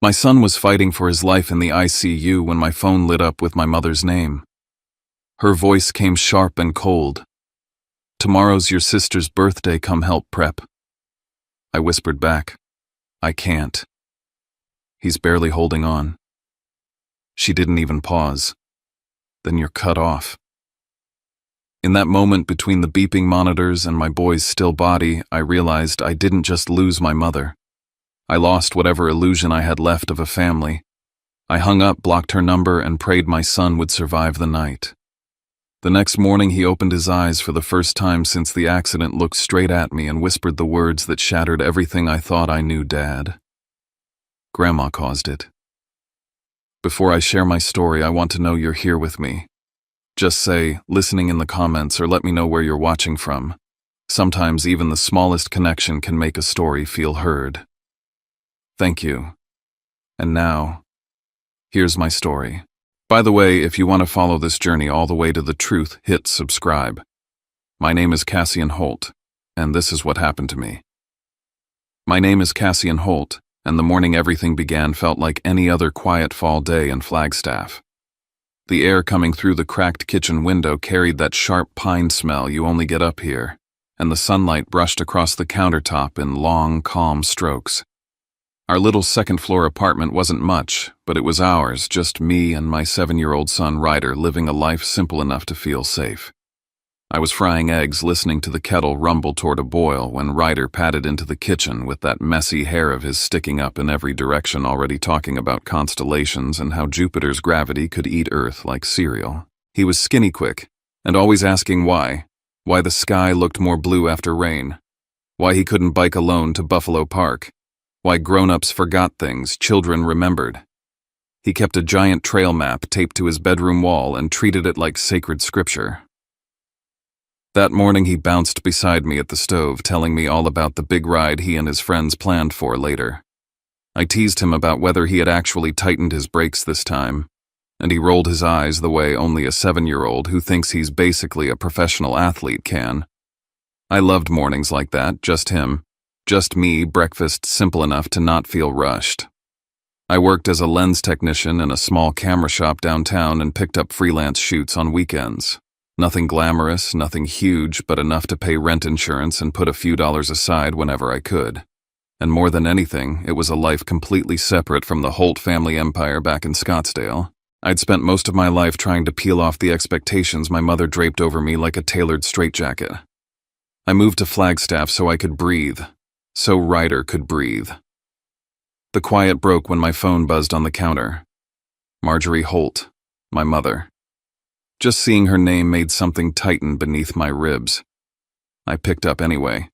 My son was fighting for his life in the ICU when my phone lit up with my mother's name. Her voice came sharp and cold. "Tomorrow's your sister's birthday, come help prep." I whispered back, "I can't." "He's barely holding on." She didn't even pause. "Then you're cut off." In that moment between the beeping monitors and my boy's still body, I realized I didn't just lose my mother. I lost whatever illusion I had left of a family. I hung up, blocked her number, and prayed my son would survive the night. The next morning he opened his eyes for the first time since the accident, looked straight at me, and whispered the words that shattered everything I thought I knew, "Dad. Grandma caused it." Before I share my story, I want to know you're here with me. Just say, "listening" in the comments, or let me know where you're watching from. Sometimes even the smallest connection can make a story feel heard. Thank you. And now, here's my story. By the way, if you want to follow this journey all the way to the truth, hit subscribe. My name is Cassian Holt, and this is what happened to me. My name is Cassian Holt, and the morning everything began felt like any other quiet fall day in Flagstaff. The air coming through the cracked kitchen window carried that sharp pine smell you only get up here, and the sunlight brushed across the countertop in long, calm strokes. Our little second-floor apartment wasn't much, but it was ours, just me and my 7-year-old son Ryder, living a life simple enough to feel safe. I was frying eggs, listening to the kettle rumble toward a boil, when Ryder padded into the kitchen with that messy hair of his sticking up in every direction, already talking about constellations and how Jupiter's gravity could eat Earth like cereal. He was skinny quick, and always asking why the sky looked more blue after rain, why he couldn't bike alone to Buffalo Park, why grown-ups forgot things children remembered. He kept a giant trail map taped to his bedroom wall and treated it like sacred scripture. That morning he bounced beside me at the stove, telling me all about the big ride he and his friends planned for later. I teased him about whether he had actually tightened his brakes this time, and he rolled his eyes the way only a 7-year-old who thinks he's basically a professional athlete can. I loved mornings like that, just him. Just me, breakfast simple enough to not feel rushed. I worked as a lens technician in a small camera shop downtown and picked up freelance shoots on weekends. Nothing glamorous, nothing huge, but enough to pay rent insurance and put a few dollars aside whenever I could. And more than anything, it was a life completely separate from the Holt family empire back in Scottsdale. I'd spent most of my life trying to peel off the expectations my mother draped over me like a tailored straitjacket. I moved to Flagstaff so I could breathe. So Ryder could breathe. The quiet broke when my phone buzzed on the counter. Marjorie Holt, my mother. Just seeing her name made something tighten beneath my ribs. I picked up anyway.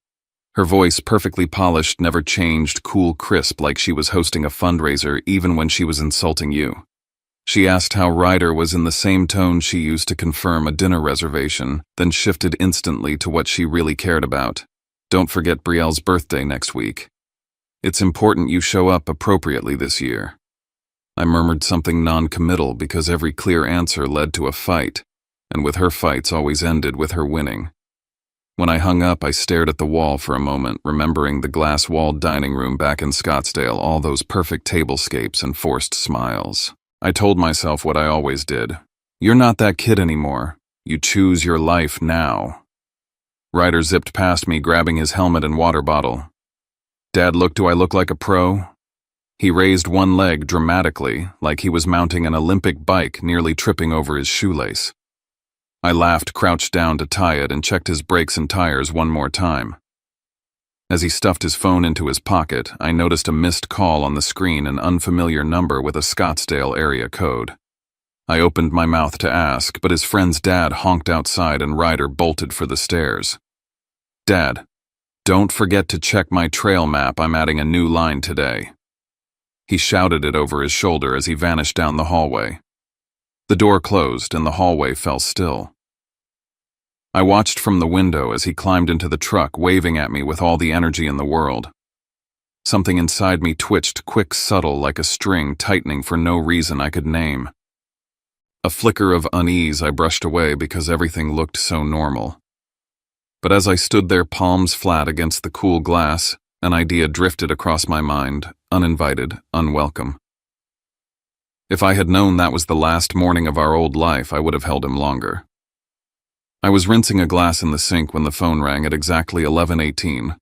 Her voice, perfectly polished, never changed, cool, crisp, like she was hosting a fundraiser even when she was insulting you. She asked how Ryder was, in the same tone she used to confirm a dinner reservation, then shifted instantly to what she really cared about. "Don't forget Brielle's birthday next week. It's important you show up appropriately this year." I murmured something non-committal because every clear answer led to a fight, and with her fights always ended with her winning. When I hung up, I stared at the wall for a moment, remembering the glass-walled dining room back in Scottsdale, all those perfect tablescapes and forced smiles. I told myself what I always did. You're not that kid anymore. You choose your life now. Ryder zipped past me, grabbing his helmet and water bottle. "Dad, do I look like a pro?" He raised one leg dramatically, like he was mounting an Olympic bike, nearly tripping over his shoelace. I laughed, crouched down to tie it, and checked his brakes and tires one more time. As he stuffed his phone into his pocket, I noticed a missed call on the screen, an unfamiliar number with a Scottsdale area code. I opened my mouth to ask, but his friend's dad honked outside and Ryder bolted for the stairs. "Dad, don't forget to check my trail map. I'm adding a new line today." He shouted it over his shoulder as he vanished down the hallway. The door closed and the hallway fell still. I watched from the window as he climbed into the truck, waving at me with all the energy in the world. Something inside me twitched, quick, subtle, like a string tightening for no reason I could name. A flicker of unease I brushed away because everything looked so normal. But as I stood there, palms flat against the cool glass, an idea drifted across my mind, uninvited, unwelcome. If I had known that was the last morning of our old life, I would have held him longer. I was rinsing a glass in the sink when the phone rang at exactly 11:18.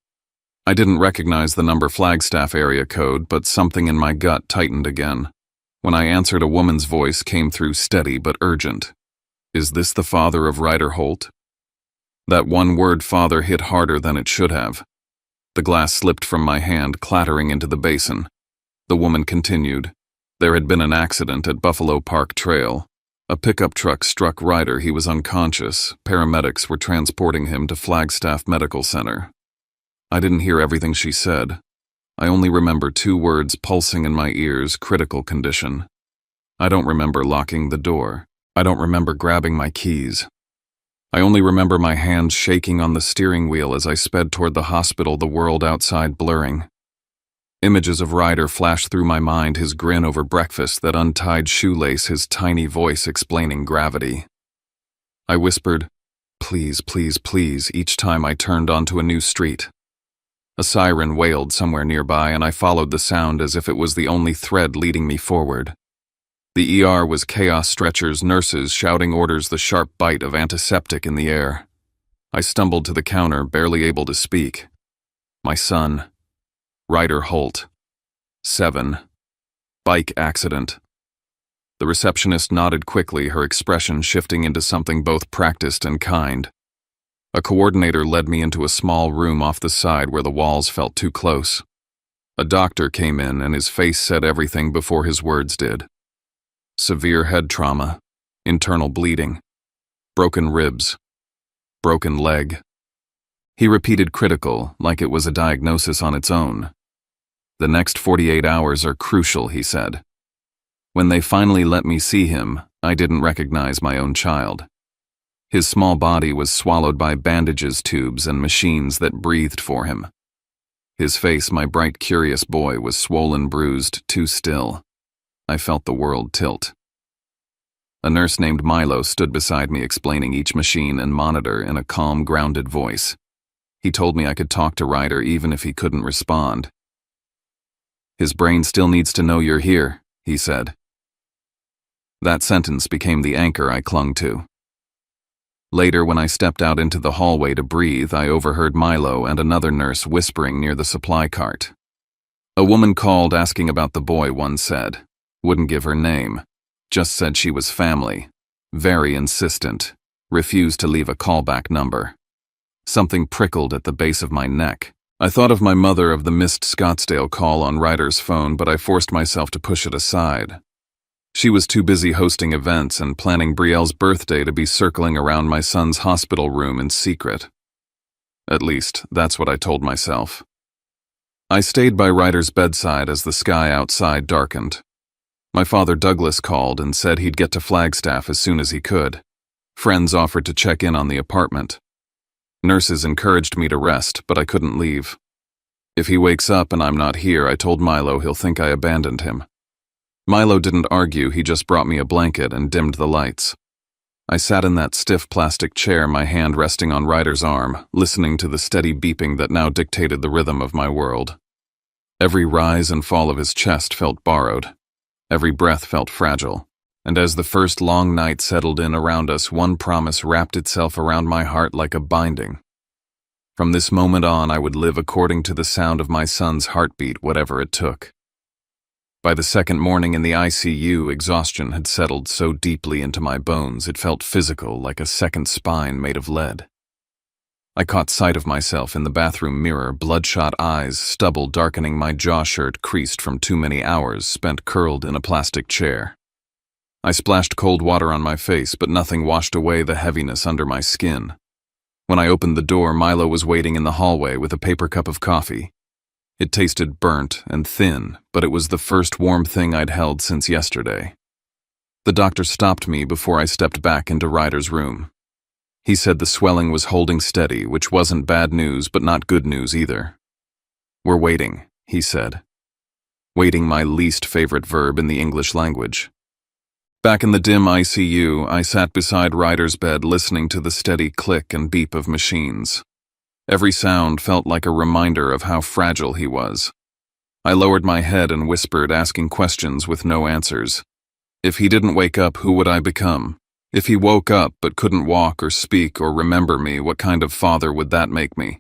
I didn't recognize the number Flagstaff area code, but something in my gut tightened again. When I answered, a woman's voice came through steady but urgent. "Is this the father of Ryder Holt?" That one word father hit harder than it should have. The glass slipped from my hand, clattering into the basin. The woman continued. There had been an accident at Buffalo Park Trail. A pickup truck struck Ryder. He was unconscious. Paramedics were transporting him to Flagstaff Medical Center. I didn't hear everything she said. I only remember 2 words pulsing in my ears: critical condition. I don't remember locking the door. I don't remember grabbing my keys. I only remember my hands shaking on the steering wheel as I sped toward the hospital, the world outside blurring. Images of Ryder flashed through my mind, his grin over breakfast, that untied shoelace, his tiny voice explaining gravity. I whispered, "Please, please, please," each time I turned onto a new street. A siren wailed somewhere nearby, and I followed the sound as if it was the only thread leading me forward. The ER was chaos: stretchers, nurses shouting orders, the sharp bite of antiseptic in the air. I stumbled to the counter, barely able to speak. My son, Ryder Holt, 7. Bike accident. The receptionist nodded quickly, her expression shifting into something both practiced and kind. A coordinator led me into a small room off the side where the walls felt too close. A doctor came in, and his face said everything before his words did. Severe head trauma, internal bleeding, broken ribs, broken leg. He repeated critical, like it was a diagnosis on its own. "The next 48 hours are crucial," he said. When they finally let me see him, I didn't recognize my own child. His small body was swallowed by bandages, tubes, and machines that breathed for him. His face, my bright, curious boy, was swollen, bruised, too still. I felt the world tilt. A nurse named Milo stood beside me, explaining each machine and monitor in a calm, grounded voice. He told me I could talk to Ryder even if he couldn't respond. "His brain still needs to know you're here," he said. That sentence became the anchor I clung to. Later, when I stepped out into the hallway to breathe, I overheard Milo and another nurse whispering near the supply cart. A woman called asking about the boy, one said. Wouldn't give her name. Just said she was family. Very insistent. Refused to leave a callback number. Something prickled at the base of my neck. I thought of my mother, of the missed Scottsdale call on Ryder's phone, but I forced myself to push it aside. She was too busy hosting events and planning Brielle's birthday to be circling around my son's hospital room in secret. At least, that's what I told myself. I stayed by Ryder's bedside as the sky outside darkened. My father Douglas called and said he'd get to Flagstaff as soon as he could. Friends offered to check in on the apartment. Nurses encouraged me to rest, but I couldn't leave. If he wakes up and I'm not here, I told Milo, he'll think I abandoned him. Milo didn't argue, he just brought me a blanket and dimmed the lights. I sat in that stiff plastic chair, my hand resting on Ryder's arm, listening to the steady beeping that now dictated the rhythm of my world. Every rise and fall of his chest felt borrowed. Every breath felt fragile. And as the first long night settled in around us, one promise wrapped itself around my heart like a binding. From this moment on, I would live according to the sound of my son's heartbeat, whatever it took. By the second morning in the ICU, exhaustion had settled so deeply into my bones it felt physical, like a second spine made of lead. I caught sight of myself in the bathroom mirror, bloodshot eyes, stubble darkening my jaw, shirt creased from too many hours spent curled in a plastic chair. I splashed cold water on my face, but nothing washed away the heaviness under my skin. When I opened the door, Milo was waiting in the hallway with a paper cup of coffee. It tasted burnt and thin, but it was the first warm thing I'd held since yesterday. The doctor stopped me before I stepped back into Ryder's room. He said the swelling was holding steady, which wasn't bad news, but not good news either. "We're waiting," he said. Waiting, my least favorite verb in the English language. Back in the dim ICU, I sat beside Ryder's bed listening to the steady click and beep of machines. Every sound felt like a reminder of how fragile he was. I lowered my head and whispered, asking questions with no answers. If he didn't wake up, who would I become? If he woke up but couldn't walk or speak or remember me, what kind of father would that make me?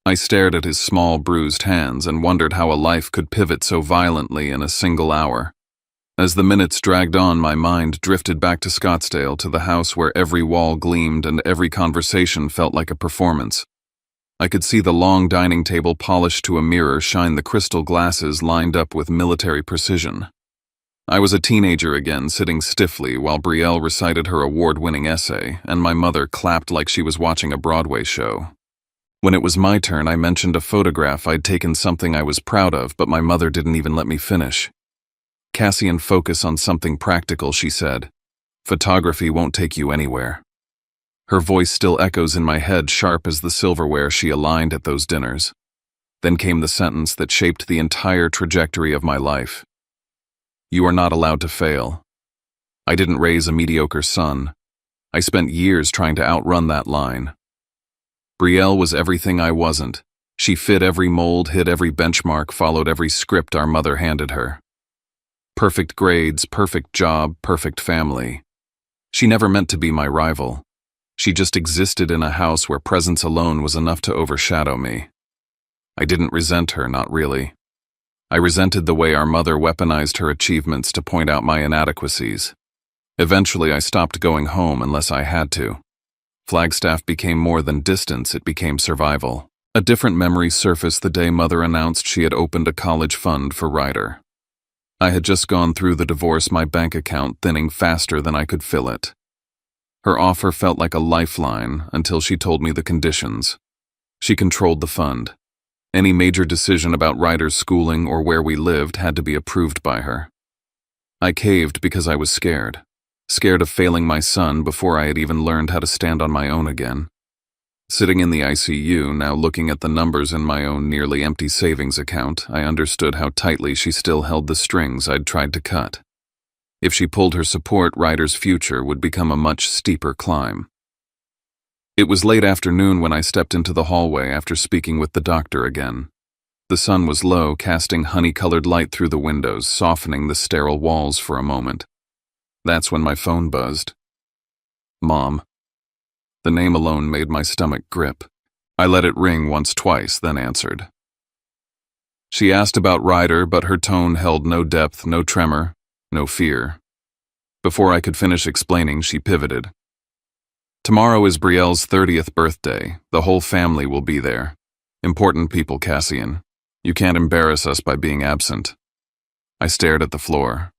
I stared at his small, bruised hands and wondered how a life could pivot so violently in a single hour. As the minutes dragged on, my mind drifted back to Scottsdale, to the house where every wall gleamed and every conversation felt like a performance. I could see the long dining table polished to a mirror shine the crystal glasses lined up with military precision. I was a teenager again, sitting stiffly while Brielle recited her award-winning essay, and my mother clapped like she was watching a Broadway show. When it was my turn, I mentioned a photograph I'd taken, something I was proud of, but my mother didn't even let me finish. "Cassian, focus on something practical," she said. "Photography won't take you anywhere." Her voice still echoes in my head, sharp as the silverware she aligned at those dinners. Then came the sentence that shaped the entire trajectory of my life. "You are not allowed to fail." I didn't raise a mediocre son. I spent years trying to outrun that line. Brielle was everything I wasn't. She fit every mold, hit every benchmark, followed every script our mother handed her. Perfect grades, perfect job, perfect family. She never meant to be my rival. She just existed in a house where presence alone was enough to overshadow me. I didn't resent her, not really. I resented the way our mother weaponized her achievements to point out my inadequacies. Eventually, I stopped going home unless I had to. Flagstaff became more than distance, it became survival. A different memory surfaced the day Mother announced she had opened a college fund for Ryder. I had just gone through the divorce, my bank account thinning faster than I could fill it. Her offer felt like a lifeline until she told me the conditions. She controlled the fund. Any major decision about Ryder's schooling or where we lived had to be approved by her. I caved because I was scared. Scared of failing my son before I had even learned how to stand on my own again. Sitting in the ICU, now looking at the numbers in my own nearly empty savings account, I understood how tightly she still held the strings I'd tried to cut. If she pulled her support, Ryder's future would become a much steeper climb. It was late afternoon when I stepped into the hallway after speaking with the doctor again. The sun was low, casting honey-colored light through the windows, softening the sterile walls for a moment. That's when my phone buzzed. Mom. The name alone made my stomach grip. I let it ring once, twice, then answered. She asked about Ryder, but her tone held no depth, no tremor, no fear. Before I could finish explaining, she pivoted. "Tomorrow is Brielle's 30th birthday. The whole family will be there. Important people, Cassian. You can't embarrass us by being absent." I stared at the floor.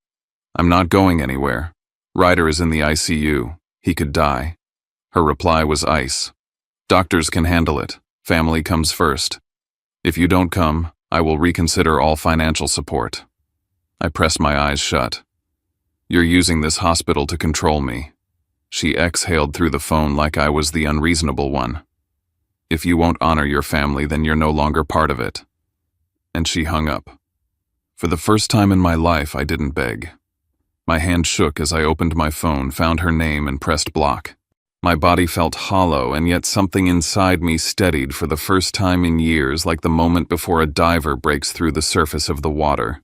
"I'm not going anywhere. Ryder is in the ICU. He could die." Her reply was ice. "Doctors can handle it. Family comes first. If you don't come, I will reconsider all financial support." I pressed my eyes shut. "You're using this hospital to control me." She exhaled through the phone like I was the unreasonable one. "If you won't honor your family, then you're no longer part of it." And she hung up. For the first time in my life, I didn't beg. My hand shook as I opened my phone, found her name, and pressed block. My body felt hollow, and yet something inside me steadied for the first time in years, like the moment before a diver breaks through the surface of the water.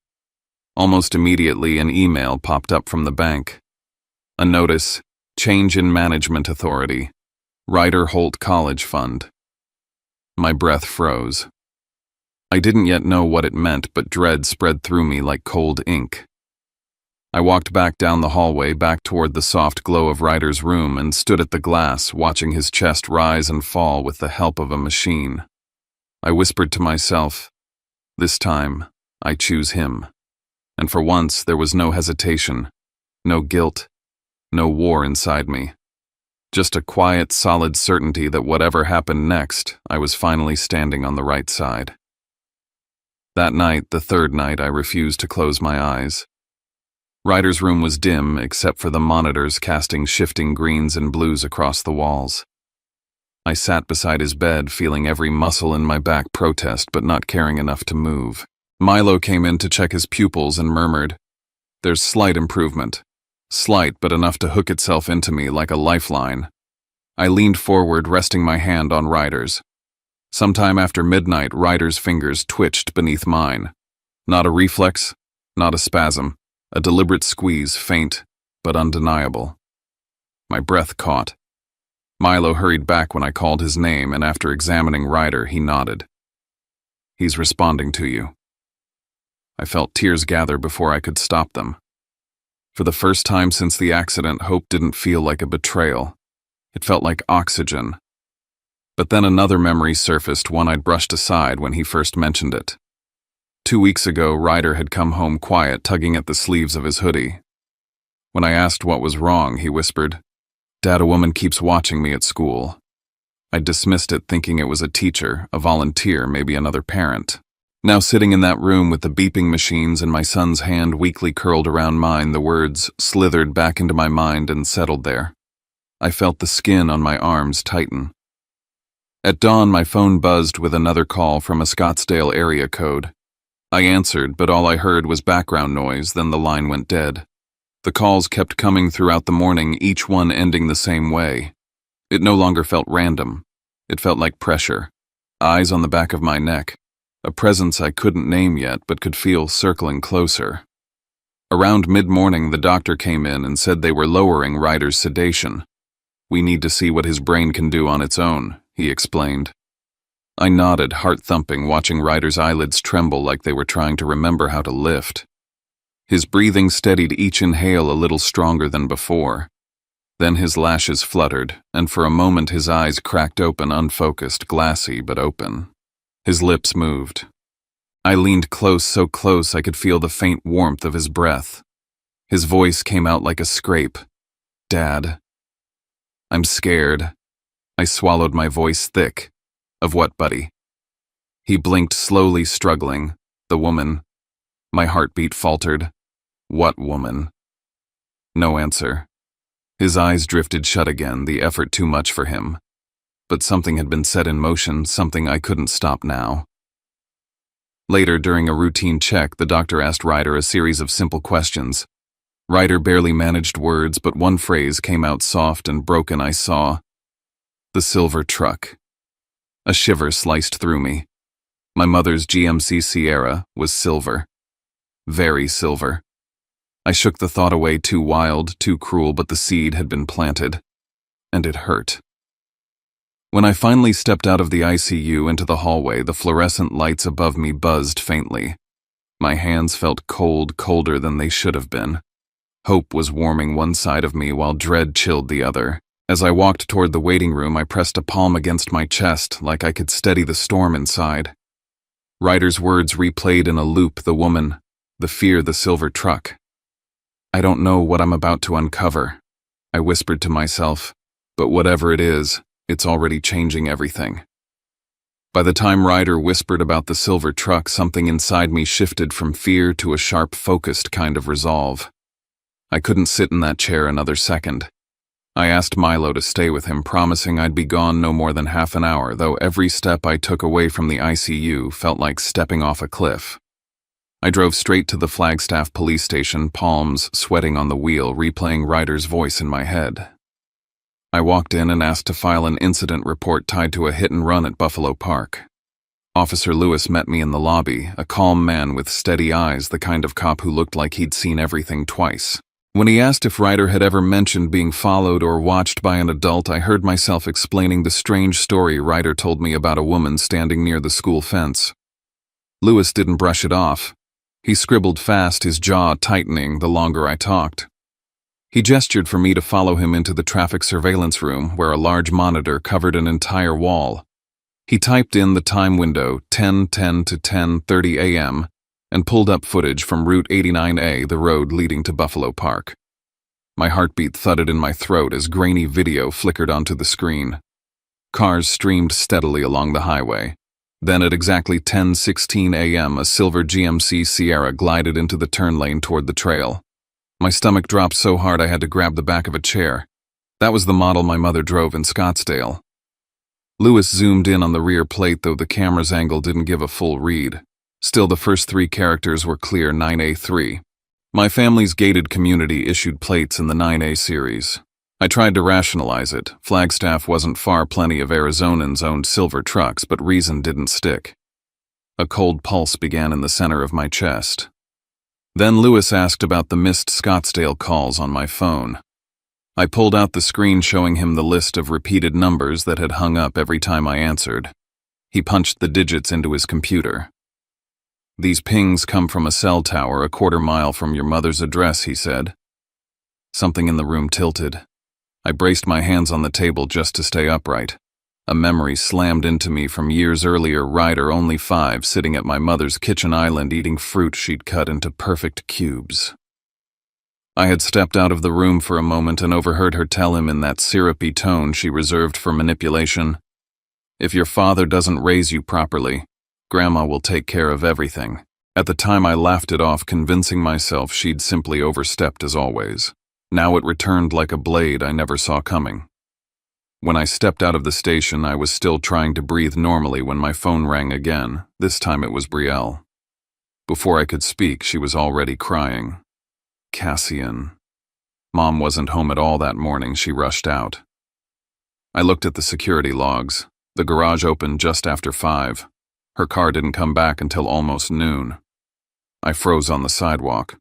Almost immediately, an email popped up from the bank. A notice, change in management authority, Ryder Holt College Fund. My breath froze. I didn't yet know what it meant, but dread spread through me like cold ink. I walked back down the hallway, back toward the soft glow of Ryder's room, and stood at the glass, watching his chest rise and fall with the help of a machine. I whispered to myself, "This time, I choose him." And for once, there was no hesitation, no guilt, no war inside me. Just a quiet, solid certainty that whatever happened next, I was finally standing on the right side. That night, the third night, I refused to close my eyes. Ryder's room was dim, except for the monitors casting shifting greens and blues across the walls. I sat beside his bed, feeling every muscle in my back protest, but not caring enough to move. Milo came in to check his pupils and murmured, "There's slight improvement. Slight, but enough to hook itself into me like a lifeline." I leaned forward, resting my hand on Ryder's. Sometime after midnight, Ryder's fingers twitched beneath mine. Not a reflex, not a spasm. A deliberate squeeze, faint, but undeniable. My breath caught. Milo hurried back when I called his name, and after examining Ryder, he nodded. "He's responding to you." I felt tears gather before I could stop them. For the first time since the accident, hope didn't feel like a betrayal. It felt like oxygen. But then another memory surfaced, one I'd brushed aside when he first mentioned it. 2 weeks ago, Ryder had come home quiet, tugging at the sleeves of his hoodie. When I asked what was wrong, he whispered, "Dad, a woman keeps watching me at school." I dismissed it, thinking it was a teacher, a volunteer, maybe another parent. Now sitting in that room with the beeping machines and my son's hand weakly curled around mine, the words slithered back into my mind and settled there. I felt the skin on my arms tighten. At dawn, my phone buzzed with another call from a Scottsdale area code. I answered, but all I heard was background noise, then the line went dead. The calls kept coming throughout the morning, each one ending the same way. It no longer felt random. It felt like pressure. Eyes on the back of my neck. A presence I couldn't name yet, but could feel circling closer. Around mid-morning, the doctor came in and said they were lowering Ryder's sedation. "We need to see what his brain can do on its own," he explained. I nodded, heart thumping, watching Ryder's eyelids tremble like they were trying to remember how to lift. His breathing steadied each inhale a little stronger than before. Then his lashes fluttered, and for a moment his eyes cracked open, unfocused, glassy but open. His lips moved. I leaned close, so close I could feel the faint warmth of his breath. His voice came out like a scrape. "Dad." "I'm scared." I swallowed, my voice thick. "Of what, buddy?" He blinked slowly, struggling. "The woman." My heartbeat faltered. "What woman?" No answer. His eyes drifted shut again, the effort too much for him. But something had been set in motion, something I couldn't stop now. Later, during a routine check, the doctor asked Ryder a series of simple questions. Ryder barely managed words, but one phrase came out soft and broken. I saw the silver truck. A shiver sliced through me. My mother's GMC Sierra was silver. Very silver. I shook the thought away, too wild, too cruel, but the seed had been planted. And it hurt. When I finally stepped out of the ICU into the hallway, the fluorescent lights above me buzzed faintly. My hands felt cold, colder than they should have been. Hope was warming one side of me while dread chilled the other. As I walked toward the waiting room, I pressed a palm against my chest like I could steady the storm inside. Ryder's words replayed in a loop: the woman, the fear, the silver truck. "I don't know what I'm about to uncover," I whispered to myself, "but whatever it is, it's already changing everything." By the time Ryder whispered about the silver truck, something inside me shifted from fear to a sharp, focused kind of resolve. I couldn't sit in that chair another second. I asked Milo to stay with him, promising I'd be gone no more than half an hour, though every step I took away from the ICU felt like stepping off a cliff. I drove straight to the Flagstaff police station, palms sweating on the wheel, replaying Ryder's voice in my head. I walked in and asked to file an incident report tied to a hit and run at Buffalo Park. Officer Lewis met me in the lobby, a calm man with steady eyes, the kind of cop who looked like he'd seen everything twice. When he asked if Ryder had ever mentioned being followed or watched by an adult, I heard myself explaining the strange story Ryder told me about a woman standing near the school fence. Lewis didn't brush it off. He scribbled fast, his jaw tightening the longer I talked. He gestured for me to follow him into the traffic surveillance room, where a large monitor covered an entire wall. He typed in the time window, 10:10 to 10:30 a.m., and pulled up footage from Route 89A, the road leading to Buffalo Park. My heartbeat thudded in my throat as grainy video flickered onto the screen. Cars streamed steadily along the highway. Then at exactly 10:16 a.m., a silver GMC Sierra glided into the turn lane toward the trail. My stomach dropped so hard I had to grab the back of a chair. That was the model my mother drove in Scottsdale. Lewis zoomed in on the rear plate, though the camera's angle didn't give a full read. Still, the first 3 characters were clear: 9A3. My family's gated community issued plates in the 9A series. I tried to rationalize it. Flagstaff wasn't far, plenty of Arizonans owned silver trucks, but reason didn't stick. A cold pulse began in the center of my chest. Then Lewis asked about the missed Scottsdale calls on my phone. I pulled out the screen showing him the list of repeated numbers that had hung up every time I answered. He punched the digits into his computer. "These pings come from a cell tower a quarter-mile from your mother's address," he said. Something in the room tilted. I braced my hands on the table just to stay upright. A memory slammed into me from years earlier, Ryder, only 5, sitting at my mother's kitchen island eating fruit she'd cut into perfect cubes. I had stepped out of the room for a moment and overheard her tell him in that syrupy tone she reserved for manipulation, "If your father doesn't raise you properly, Grandma will take care of everything." At the time I laughed it off, convincing myself she'd simply overstepped as always. Now it returned like a blade I never saw coming. When I stepped out of the station, I was still trying to breathe normally when my phone rang again. This time it was Brielle. Before I could speak, she was already crying. "Cassian." Mom wasn't home at all that morning. She rushed out. I looked at the security logs. The garage opened just after 5. Her car didn't come back until almost noon. I froze on the sidewalk.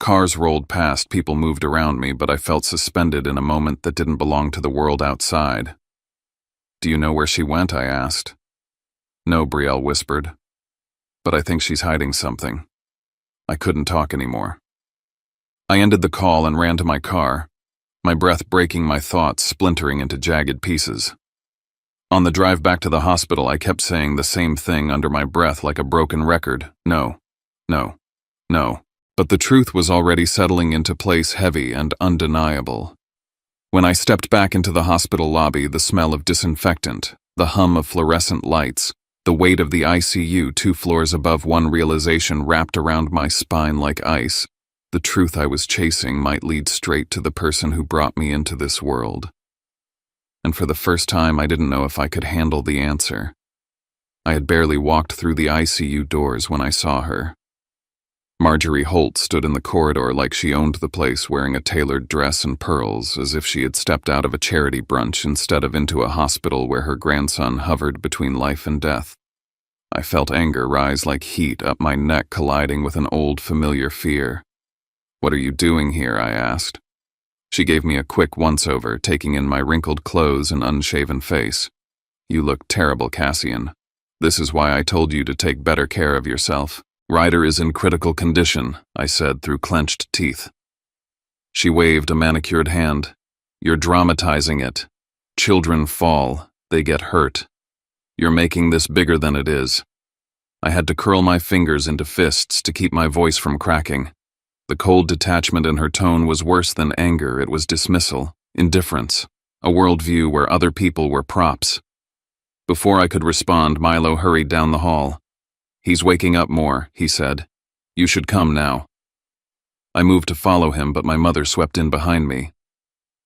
Cars rolled past, people moved around me, but I felt suspended in a moment that didn't belong to the world outside. "Do you know where she went?" I asked. "No," Brielle whispered. "But I think she's hiding something." I couldn't talk anymore. I ended the call and ran to my car, my breath breaking my thoughts, splintering into jagged pieces. On the drive back to the hospital, I kept saying the same thing under my breath like a broken record. No, no, no. But the truth was already settling into place, heavy and undeniable. When I stepped back into the hospital lobby, the smell of disinfectant, the hum of fluorescent lights, the weight of the ICU 2 floors above, one realization wrapped around my spine like ice. The truth I was chasing might lead straight to the person who brought me into this world. And for the first time, I didn't know if I could handle the answer. I had barely walked through the ICU doors when I saw her. Marjorie Holt stood in the corridor like she owned the place, wearing a tailored dress and pearls, as if she had stepped out of a charity brunch instead of into a hospital where her grandson hovered between life and death. I felt anger rise like heat up my neck, colliding with an old familiar fear. "What are you doing here?" I asked. She gave me a quick once-over, taking in my wrinkled clothes and unshaven face. "You look terrible, Cassian. This is why I told you to take better care of yourself." "Ryder is in critical condition," I said through clenched teeth. She waved a manicured hand. "You're dramatizing it. Children fall. They get hurt. You're making this bigger than it is." I had to curl my fingers into fists to keep my voice from cracking. The cold detachment in her tone was worse than anger. It was dismissal, indifference, a worldview where other people were props. Before I could respond, Milo hurried down the hall. "He's waking up more," he said. "You should come now." I moved to follow him, but my mother swept in behind me.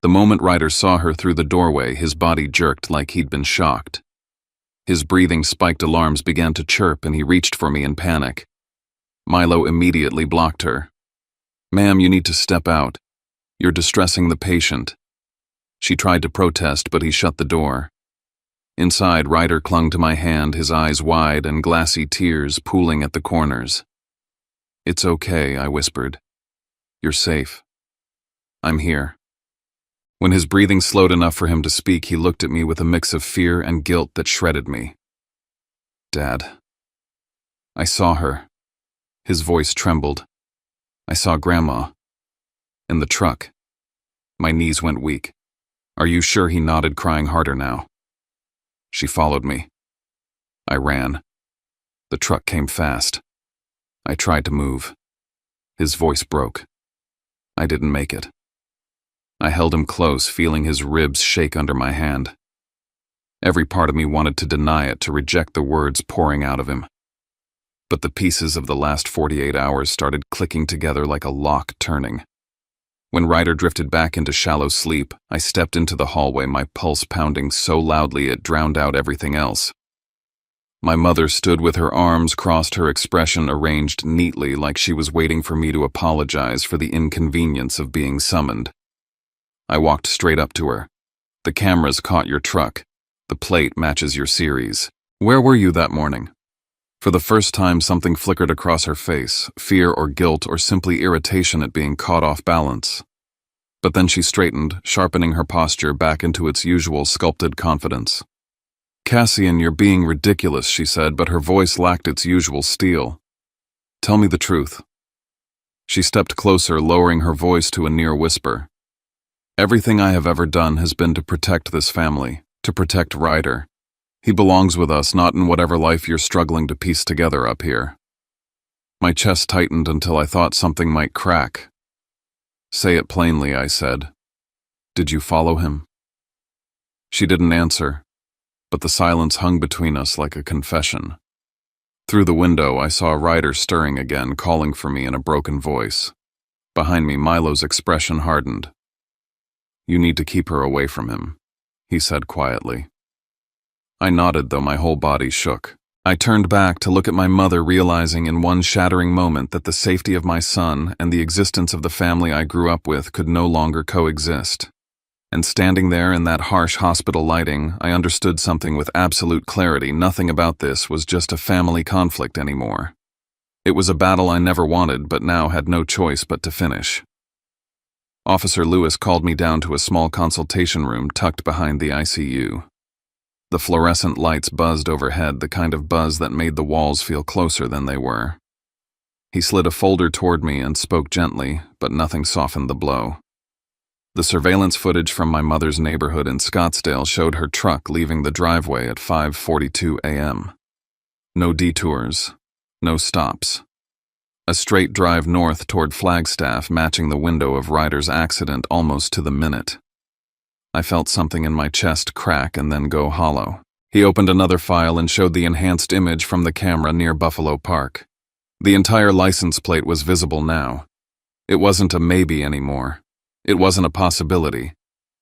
The moment Ryder saw her through the doorway, his body jerked like he'd been shocked. His breathing spiked, alarms began to chirp, and he reached for me in panic. Milo immediately blocked her. "Ma'am, you need to step out. You're distressing the patient." She tried to protest, but he shut the door. Inside, Ryder clung to my hand, his eyes wide and glassy tears pooling at the corners. "It's okay," I whispered. "You're safe. I'm here." When his breathing slowed enough for him to speak, he looked at me with a mix of fear and guilt that shredded me. "Dad." I saw her. His voice trembled. "I saw Grandma. In the truck." My knees went weak. "Are you sure?" He nodded, crying harder now. She followed me. I ran. The truck came fast. I tried to move. His voice broke. I didn't make it. I held him close, feeling his ribs shake under my hand. Every part of me wanted to deny it, to reject the words pouring out of him. But the pieces of the last 48 hours started clicking together like a lock turning. When Ryder drifted back into shallow sleep, I stepped into the hallway, my pulse pounding so loudly it drowned out everything else. My mother stood with her arms crossed, her expression arranged neatly like she was waiting for me to apologize for the inconvenience of being summoned. I walked straight up to her. "The cameras caught your truck. The plate matches your series. Where were you that morning?" For the first time, something flickered across her face, fear or guilt or simply irritation at being caught off balance. But then she straightened, sharpening her posture back into its usual sculpted confidence. "Cassian, you're being ridiculous," she said, but her voice lacked its usual steel. "Tell me the truth." She stepped closer, lowering her voice to a near whisper. "Everything I have ever done has been to protect this family, to protect Ryder. He belongs with us, not in whatever life you're struggling to piece together up here." My chest tightened until I thought something might crack. "Say it plainly," I said. "Did you follow him?" She didn't answer, but the silence hung between us like a confession. Through the window, I saw Ryder stirring again, calling for me in a broken voice. Behind me, Milo's expression hardened. "You need to keep her away from him," he said quietly. I nodded, though my whole body shook. I turned back to look at my mother, realizing in one shattering moment that the safety of my son and the existence of the family I grew up with could no longer coexist. And standing there in that harsh hospital lighting, I understood something with absolute clarity. Nothing about this was just a family conflict anymore. It was a battle I never wanted, but now had no choice but to finish. Officer Lewis called me down to a small consultation room tucked behind the ICU. The fluorescent lights buzzed overhead, the kind of buzz that made the walls feel closer than they were. He slid a folder toward me and spoke gently, but nothing softened the blow. The surveillance footage from my mother's neighborhood in Scottsdale showed her truck leaving the driveway at 5:42 a.m. No detours, no stops. A straight drive north toward Flagstaff, matching the window of Ryder's accident almost to the minute. I felt something in my chest crack and then go hollow. He opened another file and showed the enhanced image from the camera near Buffalo Park. The entire license plate was visible now. It wasn't a maybe anymore. It wasn't a possibility.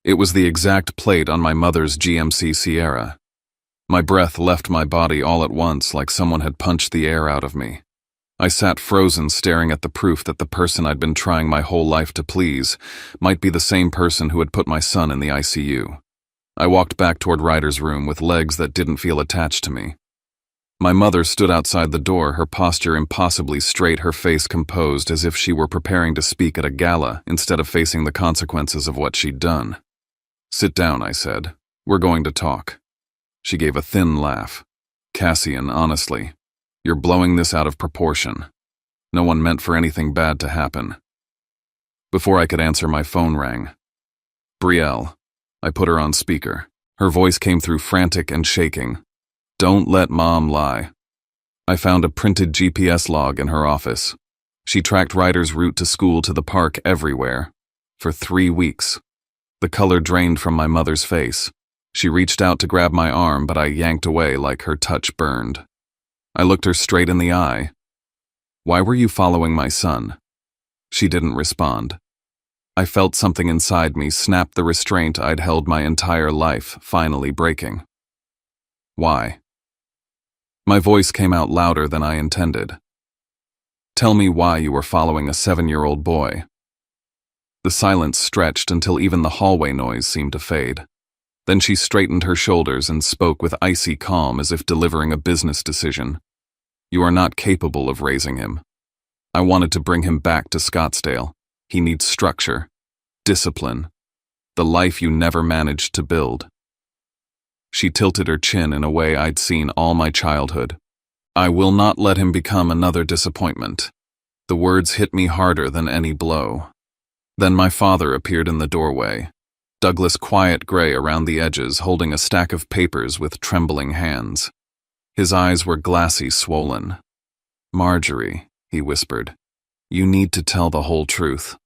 It was the exact plate on my mother's GMC Sierra. My breath left my body all at once, like someone had punched the air out of me. I sat frozen, staring at the proof that the person I'd been trying my whole life to please might be the same person who had put my son in the ICU. I walked back toward Ryder's room with legs that didn't feel attached to me. My mother stood outside the door, her posture impossibly straight, her face composed as if she were preparing to speak at a gala instead of facing the consequences of what she'd done. "Sit down," I said. "We're going to talk." She gave a thin laugh. "Cassian, honestly, you're blowing this out of proportion. No one meant for anything bad to happen." Before I could answer, my phone rang. "Brielle." I put her on speaker. Her voice came through frantic and shaking. "Don't let Mom lie." I found a printed GPS log in her office. She tracked Ryder's route to school, to the park, everywhere. For 3 weeks. The color drained from my mother's face. She reached out to grab my arm, but I yanked away like her touch burned. I looked her straight in the eye. "Why were you following my son?" She didn't respond. I felt something inside me snap, the restraint I'd held my entire life finally breaking. "Why?" My voice came out louder than I intended. "Tell me why you were following a 7-year-old boy." The silence stretched until even the hallway noise seemed to fade. Then she straightened her shoulders and spoke with icy calm, as if delivering a business decision. "You are not capable of raising him. I wanted to bring him back to Scottsdale. He needs structure, discipline, the life you never managed to build." She tilted her chin in a way I'd seen all my childhood. "I will not let him become another disappointment." The words hit me harder than any blow. Then my father appeared in the doorway. Douglas quiet gray around the edges, holding a stack of papers with trembling hands. His eyes were glassy, swollen. "Marjorie," he whispered, "you need to tell the whole truth."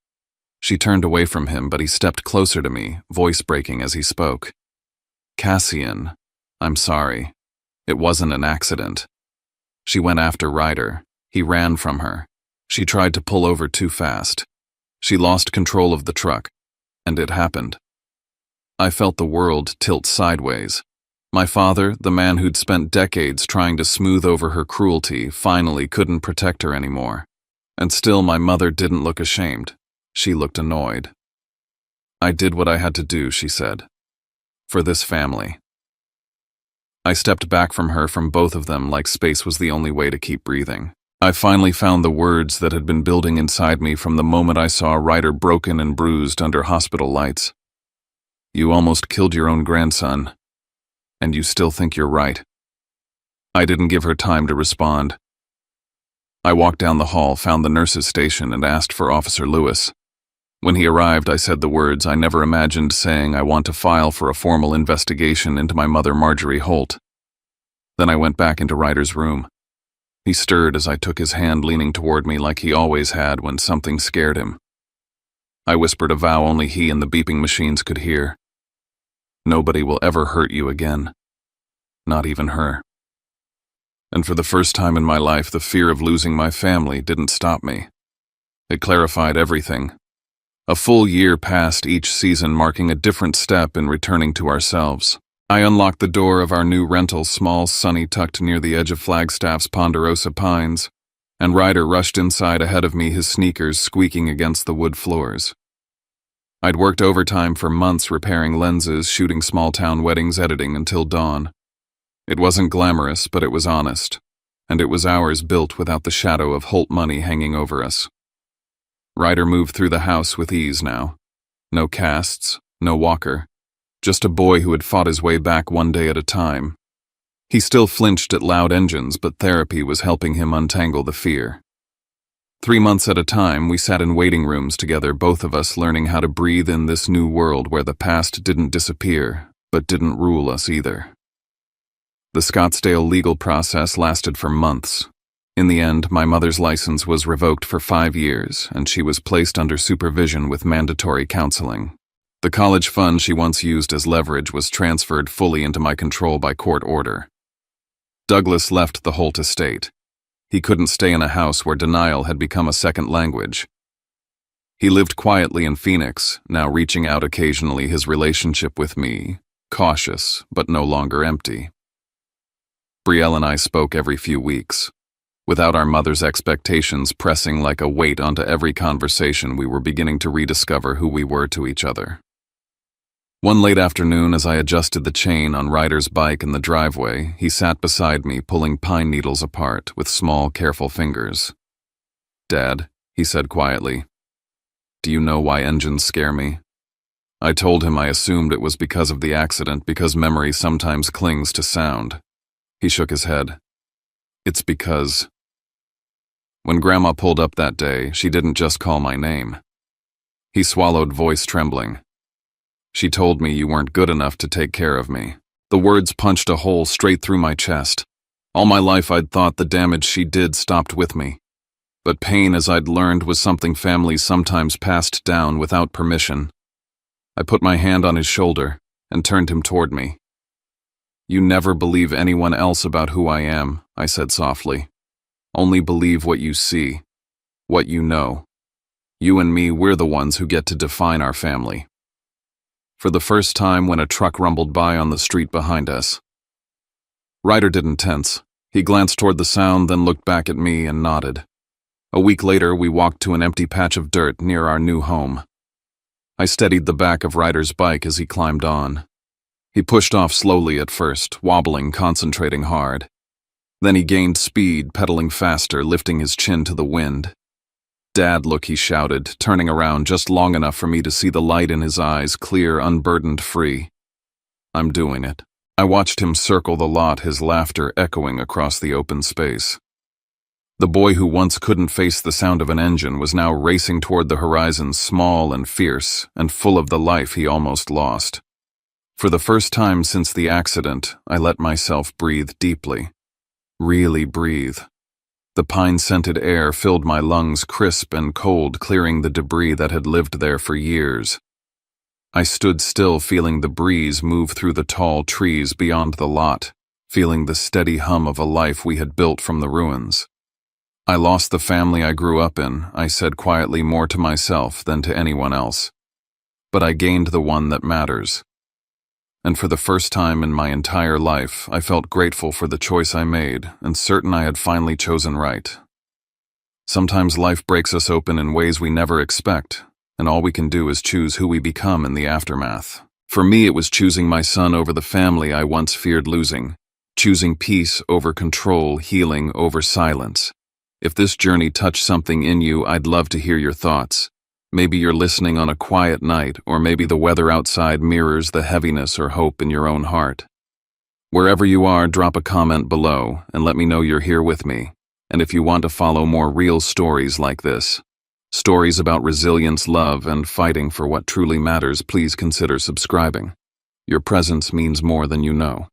She turned away from him, but he stepped closer to me, voice breaking as he spoke. "Cassian, I'm sorry. It wasn't an accident. She went after Ryder. He ran from her. She tried to pull over too fast. She lost control of the truck, and it happened." I felt the world tilt sideways. My father, the man who'd spent decades trying to smooth over her cruelty, finally couldn't protect her anymore. And still my mother didn't look ashamed. She looked annoyed. "I did what I had to do," she said. "For this family." I stepped back from her, from both of them, like space was the only way to keep breathing. I finally found the words that had been building inside me from the moment I saw Ryder broken and bruised under hospital lights. You almost killed your own grandson, and you still think you're right. I didn't give her time to respond. I walked down the hall, found the nurse's station, and asked for Officer Lewis. When he arrived, I said the words I never imagined saying: I want to file for a formal investigation into my mother, Marjorie Holt. Then I went back into Ryder's room. He stirred as I took his hand, leaning toward me like he always had when something scared him. I whispered a vow only he and the beeping machines could hear. Nobody will ever hurt you again. Not even her. And for the first time in my life, the fear of losing my family didn't stop me. It clarified everything. A full year passed, each season marking a different step in returning to ourselves. I unlocked the door of our new rental, small, sunny, tucked near the edge of Flagstaff's ponderosa pines, and Ryder rushed inside ahead of me, his sneakers squeaking against the wood floors. I'd worked overtime for months, repairing lenses, shooting small-town weddings, editing until dawn. It wasn't glamorous, but it was honest, and it was ours, built without the shadow of Holt money hanging over us. Ryder moved through the house with ease now. No casts, no walker. Just a boy who had fought his way back one day at a time. He still flinched at loud engines, but therapy was helping him untangle the fear. 3 months at a time, we sat in waiting rooms together, both of us learning how to breathe in this new world where the past didn't disappear, but didn't rule us either. The Scottsdale legal process lasted for months. In the end, my mother's license was revoked for 5 years, and she was placed under supervision with mandatory counseling. The college fund she once used as leverage was transferred fully into my control by court order. Douglas left the Holt estate. He couldn't stay in a house where denial had become a second language. He lived quietly in Phoenix, now reaching out occasionally, his relationship with me, cautious but no longer empty. Betrayal and I spoke every few weeks. Without our mother's expectations pressing like a weight onto every conversation, we were beginning to rediscover who we were to each other. One late afternoon, as I adjusted the chain on Ryder's bike in the driveway, he sat beside me, pulling pine needles apart with small, careful fingers. "Dad," he said quietly, "do you know why engines scare me?" I told him I assumed it was because of the accident, because memory sometimes clings to sound. He shook his head. "It's because when Grandma pulled up that day, she didn't just call my name." He swallowed, voice trembling. "She told me you weren't good enough to take care of me." The words punched a hole straight through my chest. All my life I'd thought the damage she did stopped with me. But pain, as I'd learned, was something families sometimes passed down without permission. I put my hand on his shoulder and turned him toward me. "You never believe anyone else about who I am," I said softly. "Only believe what you see, what you know. You and me, we're the ones who get to define our family." For the first time, when a truck rumbled by on the street behind us, Ryder didn't tense. He glanced toward the sound, then looked back at me and nodded. A week later, we walked to an empty patch of dirt near our new home. I steadied the back of Ryder's bike as he climbed on. He pushed off slowly at first, wobbling, concentrating hard. Then he gained speed, pedaling faster, lifting his chin to the wind. "Dad, look," he shouted, turning around just long enough for me to see the light in his eyes, clear, unburdened, free. "I'm doing it." I watched him circle the lot, his laughter echoing across the open space. The boy who once couldn't face the sound of an engine was now racing toward the horizon, small and fierce, and full of the life he almost lost. For the first time since the accident, I let myself breathe deeply. Really breathe. The pine-scented air filled my lungs, crisp and cold, clearing the debris that had lived there for years. I stood still, feeling the breeze move through the tall trees beyond the lot, feeling the steady hum of a life we had built from the ruins. "I lost the family I grew up in," I said quietly, more to myself than to anyone else. "But I gained the one that matters." And for the first time in my entire life, I felt grateful for the choice I made and certain I had finally chosen right. Sometimes life breaks us open in ways we never expect, and all we can do is choose who we become in the aftermath. For me, it was choosing my son over the family I once feared losing, choosing peace over control, healing over silence. If this journey touched something in you, I'd love to hear your thoughts. Maybe you're listening on a quiet night, or maybe the weather outside mirrors the heaviness or hope in your own heart. Wherever you are, drop a comment below and let me know you're here with me. And if you want to follow more real stories like this, stories about resilience, love, and fighting for what truly matters, please consider subscribing. Your presence means more than you know.